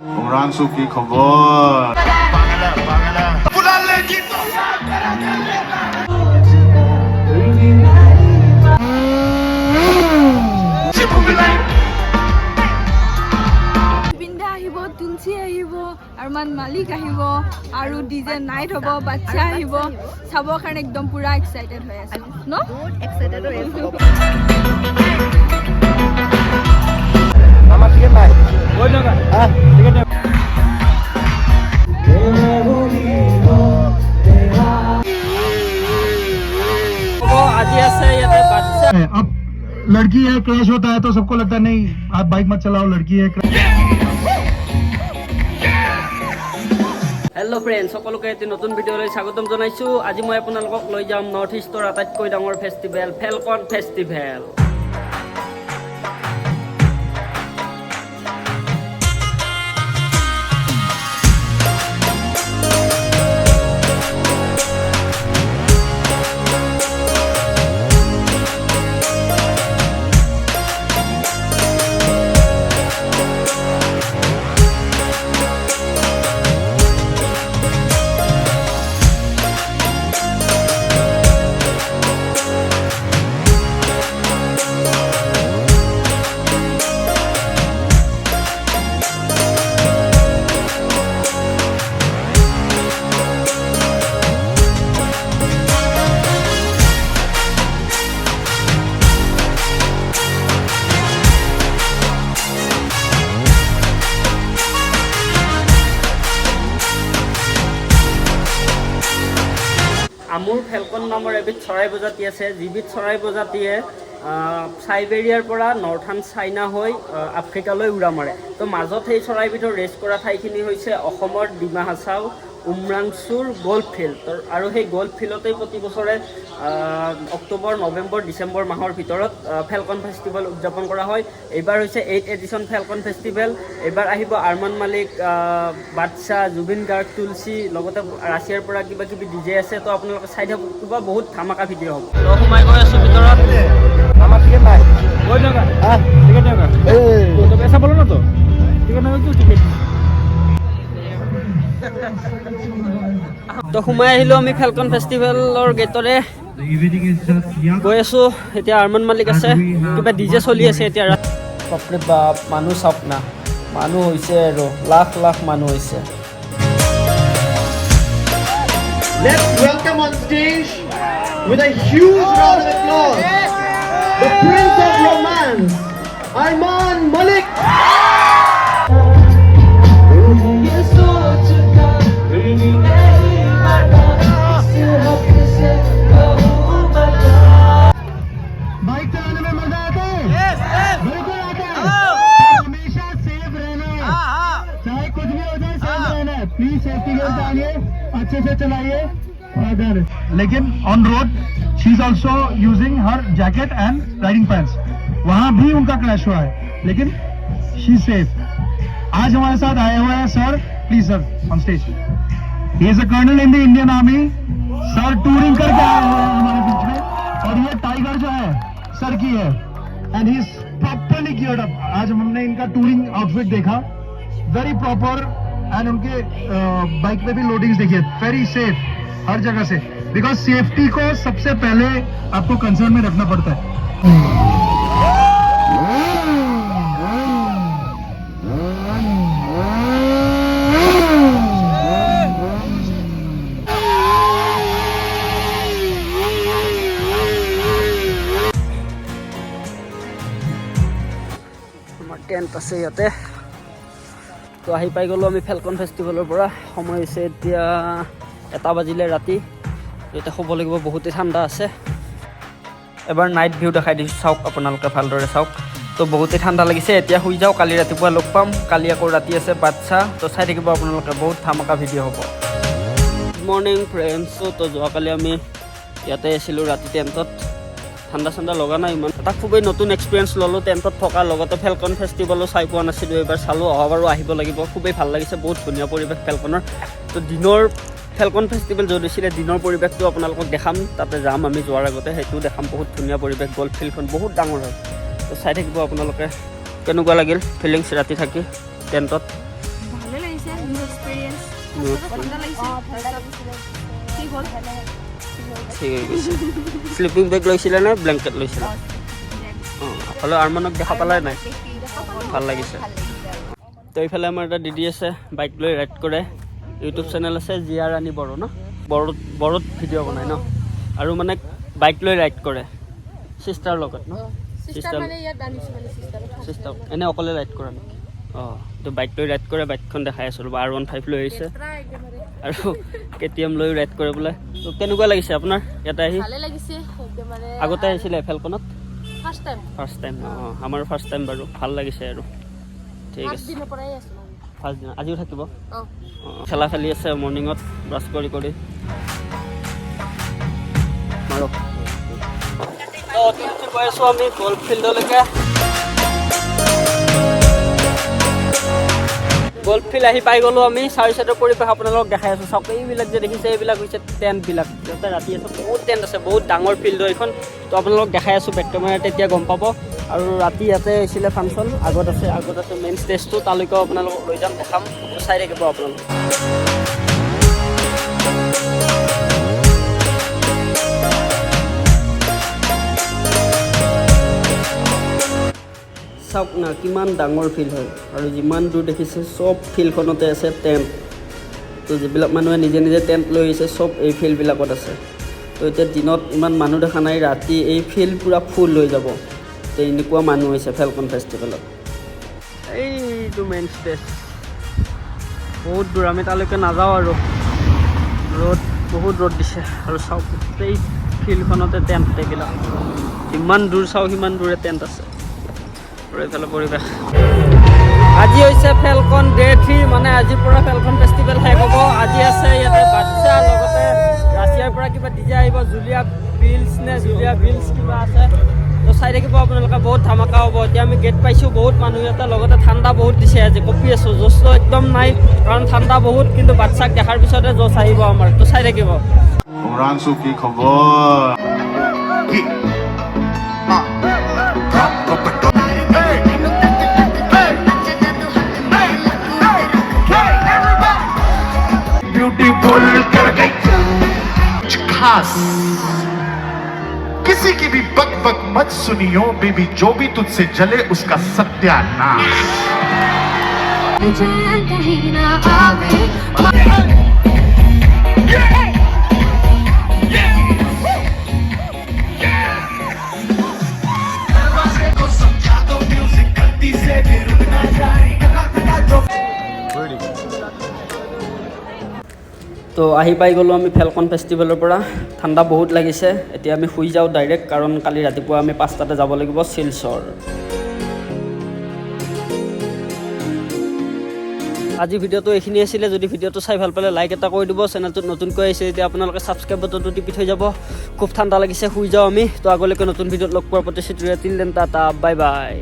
Umransu की खबर তুলসী আহিব আৰমান মালিক আহিব আৰু ডিজে নাইট হ'ব বাচ্চা আহিব চাবৰ কাৰণে একদম পুৰা এক্সাইটেড হৈ আছো ন বহুত এক্সাইটেড হৈ আছো মামা টিকেট নাই কই জায়গা হ্যাঁ টিকেট আজি আছে ইয়াতে বাচ্চা अब लड़की है क्रैश होता है तो सबको लगता है नहीं आप बाइक मत चलाओ लड़की है हेलो फ्रेंड्स সকলোকে এটি নতুন ভিডিওলৈ স্বাগতম জনাইছো আজি মই আপোনালোকক লৈ যাম নৰ্থ ইষ্টৰ আটাইতকৈ ডাঙৰ ফেষ্টিভেল ফেলকন ফেষ্টিভেল আমুৰ ফেলকন নামৰ এবিধ চৰাই প্ৰজাতি আছে যিবিধ চৰাই প্ৰজাতিয়ে সাইবেৰিয়াৰ পৰা নৰ্থাৰ্ণ চাইনা হৈ আফ্ৰিকালৈ উৰা মাৰে তো মাজত সেই চৰাইবিধৰ ৰেষ্ট কৰা ঠাইখিনি হৈছে অসমৰ ডিমা হাছাও উমৰাংচুৰ গল্ফ ফিল্ড আৰু সেই গল্ফ ফিল্ডতেই প্ৰতি বছৰে অক্টোবৰ নৱেম্বৰ ডিচেম্বৰ মাহৰ ভিতৰত ফেলকন ফেষ্টিভেল উদযাপন কৰা হয় এইবাৰ হৈছে 8th এডিশ্যন ফেলকন ফেষ্টিভেল এইবাৰ আহিব আৰমান মালিক বাদশা জুবিন গাৰ্গ তুলসী লগতে ৰাছিয়াৰ পৰা কিবা কিবি ডিজে আছে তো আপোনালোকে চাই থাকিব বহুত ধামাকা ভিডিঅ' হ'ব তো সোমাই গৈ আছোঁ ভিতৰত আমাৰ টিকেট নাই গৈ যাওঁগা হ্যাঁ টিকেট নেগা তো পেছা বলো না তো টিকেট নেগা কি টিকেট তো সোমাই আহিলোঁ আমি ফেলকন ফেষ্টিভেলৰ গেটৰে গৈ আছোঁ এতিয়া আৰমান মালিক আছে কিবা ডিজে চলি আছে এতিয়া বাপৰে বাপ মানুহ চাওক না মানুহ হৈছে আৰু লাখ লাখ মানুহ হৈছে Let's welcome on stage with a huge round of applause the Prince of Romance, Arman Malik. Bike चलाने में मजा आता है बिल्कुल आता है हमेशा सेफ रहना है चाहे कुछ भी हो जाए सेफ रहना है प्लीज सेफ्टी गेयर डालिए अच्छे से चलाइए अगर लेकिन on road she is also using her jacket and riding pants वहां भी उनका क्रैश हुआ है लेकिन शी सेफ आज हमारे साथ आए हुए हैं sir please sir on stage he is a colonel in the Indian army sir touring करके आए हुए हैं हमारे बीच में और ये टाइगर जो है सर की है and he is properly geared up आज हमने इनका टूरिंग आउटफिट देखा वेरी प्रॉपर एंड उनके बाइक पे भी लोडिंग्स देखिए वेरी सेफ हर जगह से बिकॉज सेफ्टी को सबसे पहले आपको कंसर्न में रखना पड़ता है টেণ্ট আছে ইয়াতে তো আহি পাই গ'লোঁ আমি ফেলকন ফেষ্টিভেলৰ পৰা সময় হৈছে এতিয়া 1 বাজিলে ৰাতি এতিয়া শুব লাগিব বহুতেই ঠাণ্ডা আছে এবাৰ নাইট ভিউ দেখাই দিছোঁ চাওক আপোনালোকে ভালদৰে চাওক তো বহুতেই ঠাণ্ডা লাগিছে এতিয়া শুই যাওঁ কালি ৰাতিপুৱা লগ পাম কালি আকৌ ৰাতি আছে বাচ্চা তো চাই থাকিব আপোনালোকে বহুত ধামাকা ভিডিঅ' হ'ব গুড মৰ্ণিং ফ্ৰেণ্ডছ তো যোৱাকালি আমি ইয়াতে আছিলোঁ ৰাতি টেণ্টত ঠাণ্ডা ঠাণ্ডা লগা নাই ইমান এটা খুবেই নতুন এক্সপিৰিয়েঞ্চ ল'লোঁ টেণ্টত থকাৰ লগতে ফেলকন ফেষ্টিভেলো চাই পোৱা নাছিলোঁ এইবাৰ চালোঁ অহাবাৰো আহিব লাগিব খুবেই ভাল লাগিছে বহুত ধুনীয়া পৰিৱেশ ফেলকনৰ তো দিনৰ ফেলকন ফেষ্টিভেল য'ত হৈছিলে দিনৰ পৰিৱেশটো আপোনালোকক দেখাম তাতে যাম আমি যোৱাৰ আগতে সেইটো দেখাম বহুত ধুনীয়া পৰিৱেশ গল্ফ ফিল্ডখন বহুত ডাঙৰ হয় তো চাই থাকিব আপোনালোকে কেনেকুৱা লাগিল ফিলিংছ ৰাতি থাকি টেণ্টত ঠিক হৈ গৈছে শ্লিপিং বেগ লৈছিলে নে ব্লেংকেট লৈছিলে হ'লেও আৰমানক দেখা পালাই নাই ভাল লাগিছে তো এইফালে আমাৰ এটা দিদি আছে বাইক লৈ ৰাইড কৰে ইউটিউব চেনেল আছে জিয়া ৰাণী বড়ো ন বড়োত ভিডিঅ' বনায় ন আৰু মানে বাইক লৈ ৰাইড কৰে চিষ্টাৰ লগত ন চিষ্টাৰ এনে অকলে ৰাইড কৰা নেকি অঁ তো বাইক লৈ ৰাইড কৰে বাইকখন দেখাই আছোঁ ৰ'বা R15 লৈ আহিছে আৰু KTM লৈ ৰাইড কৰে বোলে তো কেনেকুৱা লাগিছে আপোনাৰ ইয়াতে আহি আগতে আহিছিলে ফেলকনত ফাৰ্ষ্ট টাইম অঁ আমাৰ ফাৰ্ষ্ট টাইম বাৰু ভাল লাগিছে আৰু ঠিক আছে ফাৰ্ষ্ট দিন আজিও থাকিব অঁ খেলা খেলি আছে মৰ্ণিঙত ব্ৰাছ কৰি মাৰক গৈ আছোঁ আমি গল্ফ ফিল্ডলৈকে গল্ফ ফিল্ড আহি পাই গ'লোঁ আমি চাৰি চাইডৰ পৰিৱেশ আপোনালোকক দেখাই আছোঁ চাওক এইবিলাক যে দেখিছে এইবিলাক হৈছে টেণ্টবিলাক ইয়াতে ৰাতি আছে বহুত টেণ্ট আছে বহুত ডাঙৰ ফিল্ড হয় এইখন তো আপোনালোকক দেখাই আছোঁ বেক কেমেৰা তেতিয়া গম পাব আৰু ৰাতি ইয়াতে হৈছিলে ফাংচন আগত আছে মেইন ষ্টেজটো তালৈকেও আপোনালোকক লৈ যাম দেখাম চাই থাকিব আপোনালোক চাওক না কিমান ডাঙৰ ফিল্ড হয় আৰু যিমান দূৰ দেখিছে চব ফিল্ডখনতে আছে টেণ্ট তো যিবিলাক মানুহে নিজে নিজে টেণ্ট লৈ আহিছে চব এই ফিল্ডবিলাকত আছে তো এতিয়া দিনত ইমান মানুহ দেখা নাই ৰাতি এই ফিল্ড পূৰা ফুল হৈ যাব তো এনেকুৱা মানুহ হৈছে ফেলকন ফেষ্টিভেলত এইটো মেইন ষ্টেজ বহুত দূৰ আমি তালৈকে নাযাওঁ আৰু বহুত ৰ'দ দিছে আৰু চাওক গোটেই ফিল্ডখনতে টেণ্ট এইবিলাক যিমান দূৰ চাওঁ সিমান দূৰে টেণ্ট আছে এইফালে পৰিৱেশ আজি হৈছে ফেলকন ডে 3 মানে আজিৰ পৰা ফেলকন ফেষ্টিভেল শেষ হ'ব আজি আছে ইয়াতে বাচ্চা লগতে ৰাছিয়াৰ পৰা কিবা ডিজে আহিব জুলিয়া বিলছ কিবা আছে তো চাই থাকিব আপোনালোকে বহুত ধামাকা হ'ব এতিয়া আমি গেট পাইছোঁ বহুত মানুহ ইয়াতে লগতে ঠাণ্ডা বহুত দিছে আজি কঁপি আছোঁ জ'চটো একদম নাই কাৰণ ঠাণ্ডা বহুত কিন্তু বাচ্চাক দেখাৰ পিছতে জ'চ আহিব আমাৰ তো চাই থাকিব অমৰাংশু কি খবৰ ब्यूटीफुल कर गई खास किसी की भी बक बक मत सुनियो बेबी जो भी तुझसे जले उसका सत्यानाश তো আহি পাই গ'লোঁ আমি ফেলকন ফেষ্টিভেলৰ পৰা ঠাণ্ডা বহুত লাগিছে এতিয়া আমি শুই যাওঁ ডাইৰেক্ট কাৰণ কালি ৰাতিপুৱা আমি 5টাতে যাব লাগিব শিলচৰ আজি ভিডিঅ'টো এইখিনি আছিলে যদি ভিডিঅ'টো চাই ভাল পালে লাইক এটা কৰি দিব চেনেলটোত নতুনকৈ আহিছে এতিয়া আপোনালোকে ছাবস্ক্ৰাইব বাটনটো টিপি থৈ যাব খুব ঠাণ্ডা লাগিছে শুই যাওঁ আমি তো আগলৈকে নতুন ভিডিঅ'ত লগ পোৱাৰ প্ৰতিশ্ৰুতি till then tata bye bye